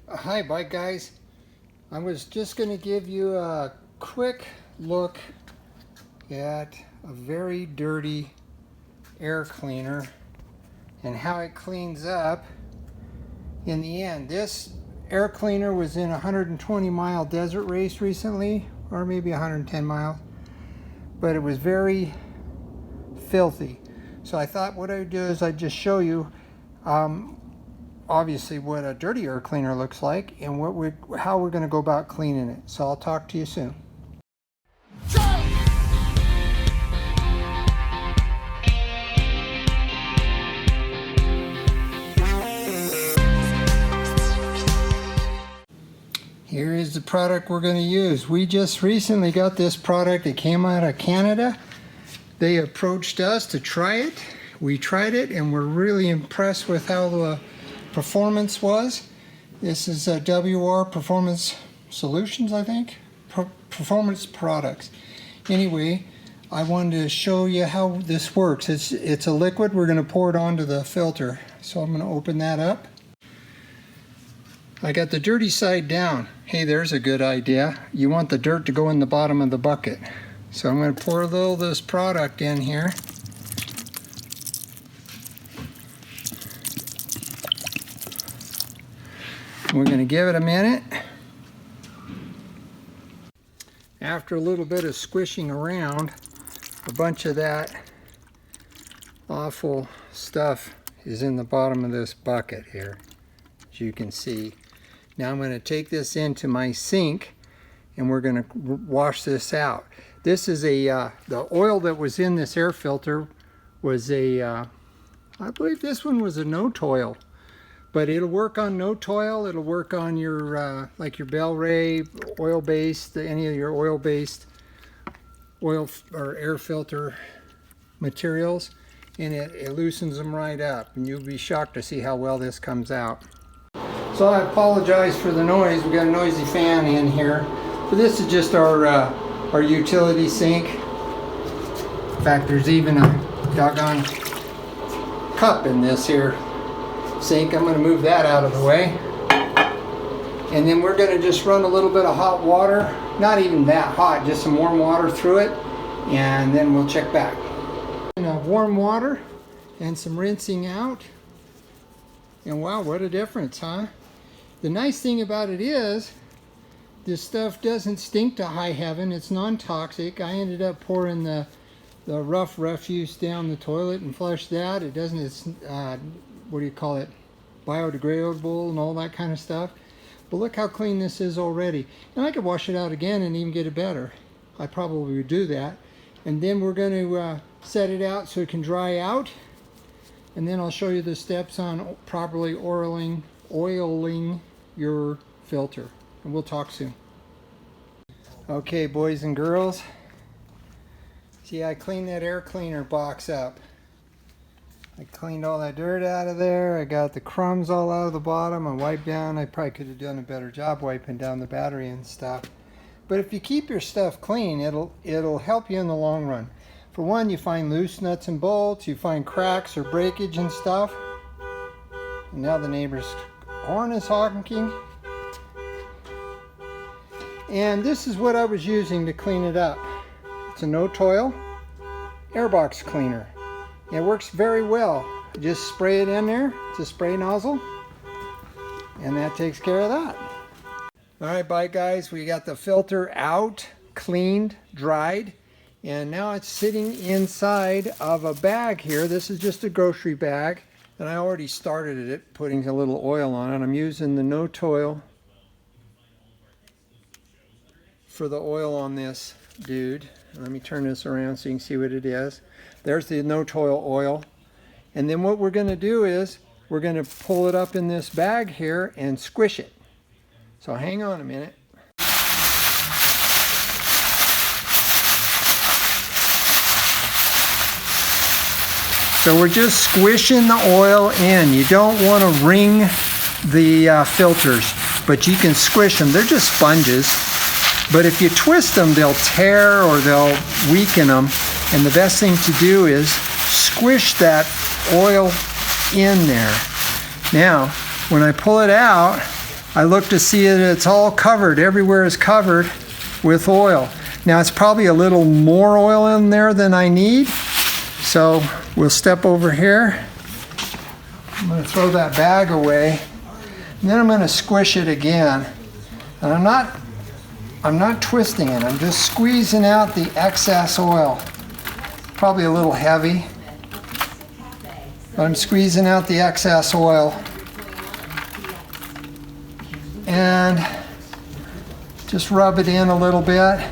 Hi bike guys, I was just going to give you a quick look at a very dirty air cleaner and how it cleans up in the end. This air cleaner was in a 120-mile desert race recently, or maybe 110 miles, but it was very filthy. So I thought what I would do is I'd just show you obviously what a dirty air cleaner looks like and how we're going to go about cleaning it. So I'll talk to you soon. Here is the product we're going to use. We just recently got this product. It came out of Canada. They approached us to try it. We tried it and we're really impressed with how the performance was. This is a WR Performance Solutions, I think. Performance Products. Anyway, I wanted to show you how this works. It's a liquid. We're going to pour it onto the filter. So I'm going to open that up. I got the dirty side down. Hey, there's a good idea. You want the dirt to go in the bottom of the bucket. So I'm going to pour a little of this product in here. We're going to give it a minute. After a little bit of squishing around, a bunch of that awful stuff is in the bottom of this bucket here, as you can see. Now I'm going to take this into my sink and we're going to wash this out. This is the oil that was in this air filter was I believe this one was a no-toil. But it'll work on no-toil, it'll work on your, like your Bel-Ray, oil-based, any of your oil-based oil or air filter materials, and it loosens them right up, and you'll be shocked to see how well this comes out. So I apologize for the noise, we got a noisy fan in here, but this is just our utility sink. In fact, there's even a doggone cup in this here sink. I'm going to move that out of the way, and then we're going to just run a little bit of hot water, not even that hot, just some warm water through it, and then we'll check back. Warm water and some rinsing out, and wow, what a difference, huh? The nice thing about it is this stuff doesn't stink to high heaven. It's non-toxic. I ended up pouring the rough refuse down the toilet and flushed that. It doesn't, it's what do you call it, biodegradable and all that kind of stuff. But look how clean this is already. And I could wash it out again and even get it better. I probably would do that. And then we're going to set it out so it can dry out. And then I'll show you the steps on properly oiling your filter. And we'll talk soon. Okay, boys and girls. See, I cleaned that air cleaner box up. I cleaned all that dirt out of there. I got the crumbs all out of the bottom. I wiped down. I probably could have done a better job wiping down the battery and stuff. But if you keep your stuff clean, it'll help you in the long run. For one, you find loose nuts and bolts. You find cracks or breakage and stuff. And now the neighbor's horn is honking. And this is what I was using to clean it up. It's a no-toil airbox cleaner. It works very well. You just spray it in there. It's a spray nozzle, and that takes care of that. All right, bye guys. We got the filter out, cleaned, dried, and now it's sitting inside of a bag here. This is just a grocery bag, and I already started it, putting a little oil on it. I'm using the no-toil for the oil on this dude. Let me turn this around so you can see what it is. There's the no-toil oil. And then what we're going to do is we're going to pull it up in this bag here and squish it. So hang on a minute. So we're just squishing the oil in. You don't want to wring the filters, but you can squish them. They're just sponges. But if you twist them, they'll tear or they'll weaken them. And the best thing to do is squish that oil in there. Now, when I pull it out, I look to see that it's all covered. Everywhere is covered with oil. Now it's probably a little more oil in there than I need. So we'll step over here. I'm going to throw that bag away. And then I'm going to squish it again. And I'm not twisting it. I'm just squeezing out the excess oil. Probably a little heavy. But I'm squeezing out the excess oil. And just rub it in a little bit.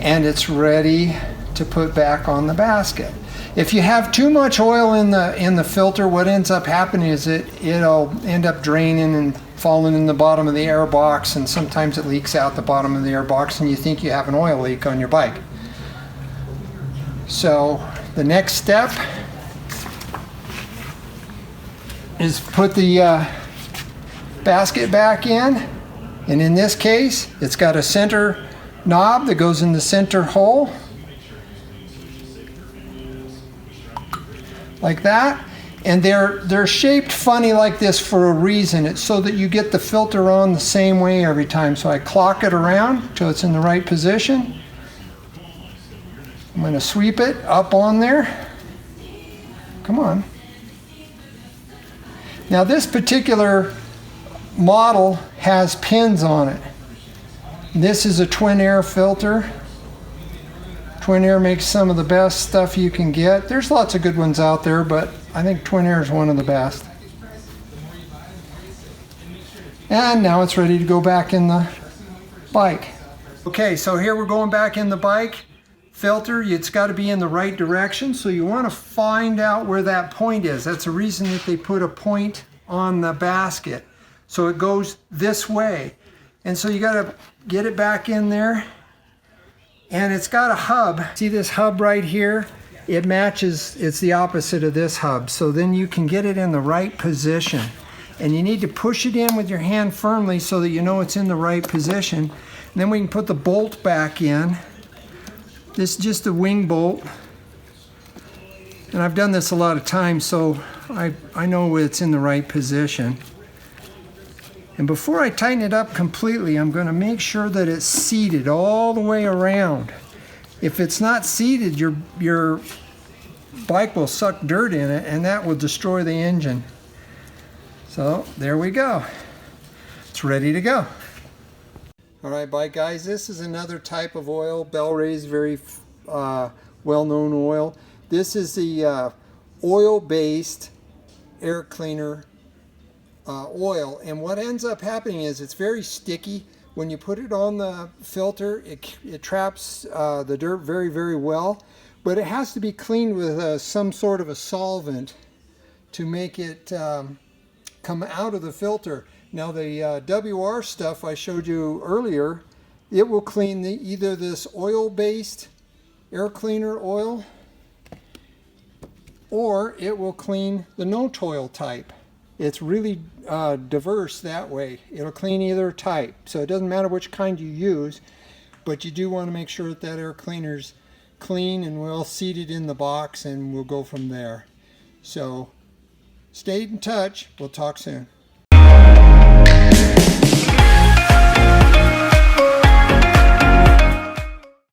And it's ready to put back on the basket. If you have too much oil in the filter, what ends up happening is it'll end up draining and falling in the bottom of the air box, and sometimes it leaks out the bottom of the air box and you think you have an oil leak on your bike. So the next step is put the basket back in, and in this case it's got a center knob that goes in the center hole like that, and they're shaped funny like this for a reason. It's so that you get the filter on the same way every time. So I clock it around till it's in the right position. I'm going to sweep it up on there. Come on. Now this particular model has pins on it. This is a twin air filter. Twin air makes some of the best stuff you can get. There's lots of good ones out there, but I think twin air is one of the best. And now it's ready to go back in the bike. Okay, so here we're going back in the bike. Filter, it's got to be in the right direction, so you want to find out where that point is. That's the reason that they put a point on the basket. So it goes this way. And so you got to get it back in there. And it's got a hub. See this hub right here? It matches, it's the opposite of this hub. So then you can get it in the right position. And you need to push it in with your hand firmly so that you know it's in the right position. And then we can put the bolt back in. This is just a wing bolt. And I've done this a lot of times, so I know it's in the right position. And before I tighten it up completely, I'm going to make sure that it's seated all the way around. If it's not seated, your bike will suck dirt in it, and that will destroy the engine. So there we go. It's ready to go. All right, bike guys, this is another type of oil. Bel-Ray's very well-known oil. This is the oil-based air cleaner oil, and what ends up happening is it's very sticky. When you put it on the filter, it traps the dirt very, very well, but it has to be cleaned with some sort of a solvent to make it come out of the filter. Now the WR stuff I showed you earlier, it will clean either this oil-based air cleaner oil, or it will clean the no-toil type. It's really diverse that way. It'll clean either type, so it doesn't matter which kind you use, but you do want to make sure that air cleaner's clean and well seated in the box, and we'll go from there. So stay in touch. We'll talk soon.